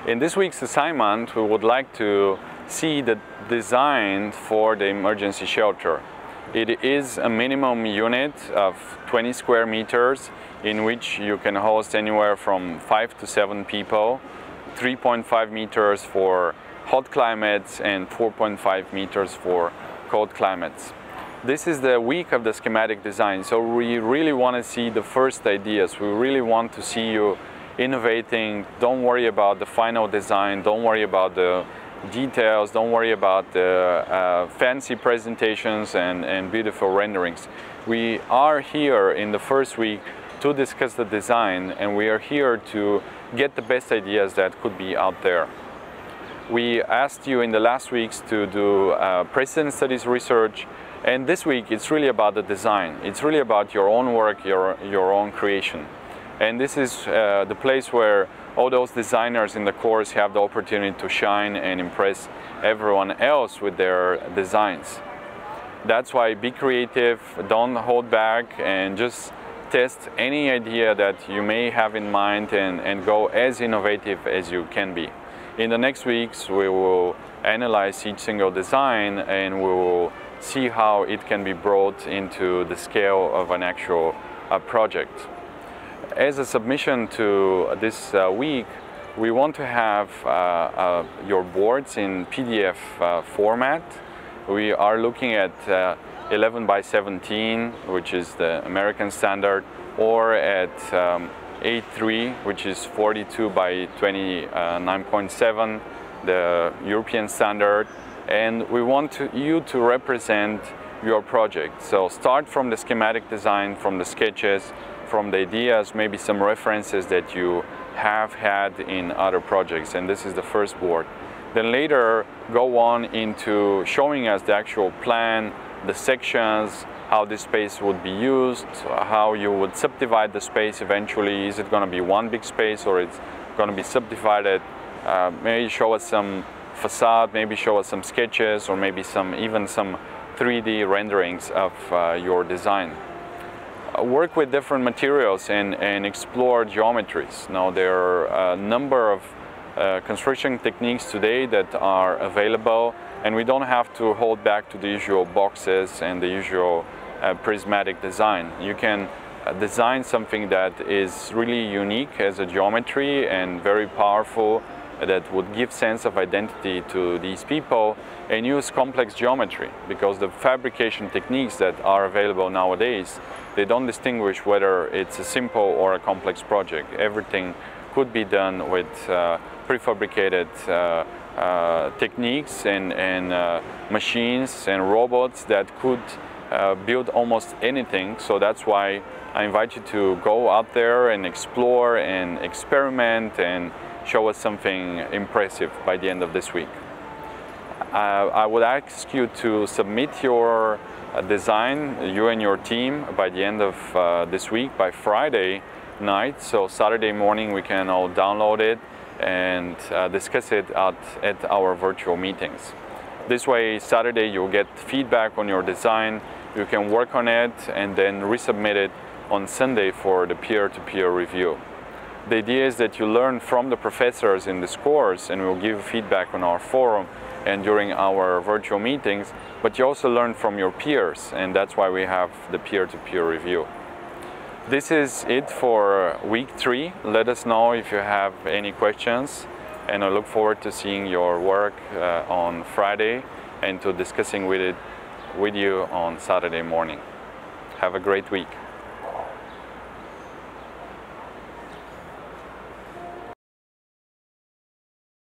In this week's assignment, we would like to see the design for the emergency shelter. It is a minimum unit of 20 square meters in which you can host anywhere from 5 to 7 people, 3.5 meters for hot climates and 4.5 meters for cold climates. This is the week of the schematic design, so we really want to see the first ideas. We really want to see you innovating. Don't worry about the final design, don't worry about the details, don't worry about the fancy presentations and beautiful renderings. We are here in the first week to discuss the design, and we are here to get the best ideas that could be out there. We asked you in the last weeks to do precedent studies research, and this week it's really about the design. It's really about your own work, your own creation. And this is the place where all those designers in the course have the opportunity to shine and impress everyone else with their designs. That's why be creative, don't hold back, and just test any idea that you may have in mind and go as innovative as you can be. In the next weeks, we will analyze each single design and we will see how it can be brought into the scale of an actual project. As a submission to this week, we want to have your boards in PDF format. We are looking at 11 by 17, which is the American standard, or at A3, which is 42 by 29.7, the European standard. And we want you to represent your project. So start from the schematic design, from the sketches, from the ideas, maybe some references that you have had in other projects, and this is the first board. Then later go on into showing us the actual plan, the sections, how this space would be used, how you would subdivide the space eventually. Is it going to be one big space or it's going to be subdivided? Maybe show us some facade, maybe show us some sketches, or maybe even some 3D renderings of your design. Work with different materials and explore geometries. Now, there are a number of construction techniques today that are available, and we don't have to hold back to the usual boxes and the usual prismatic design. You can design something that is really unique as a geometry and very powerful, that would give sense of identity to these people, and use complex geometry, because the fabrication techniques that are available nowadays, they don't distinguish whether it's a simple or a complex project. Everything could be done with prefabricated techniques and machines and robots that could build almost anything. So that's why I invite you to go out there and explore and experiment and show us something impressive by the end of this week. I would ask you to submit your design, you and your team, by the end of this week, by Friday night. So Saturday morning we can all download it and discuss it at our virtual meetings. This way, Saturday you'll get feedback on your design, you can work on it and then resubmit it on Sunday for the peer-to-peer review. The idea is that you learn from the professors in this course, and we'll give feedback on our forum and during our virtual meetings, but you also learn from your peers, and that's why we have the peer-to-peer review. This is it for week 3. Let us know if you have any questions, and I look forward to seeing your work on Friday and to discussing with you on Saturday morning. Have a great week.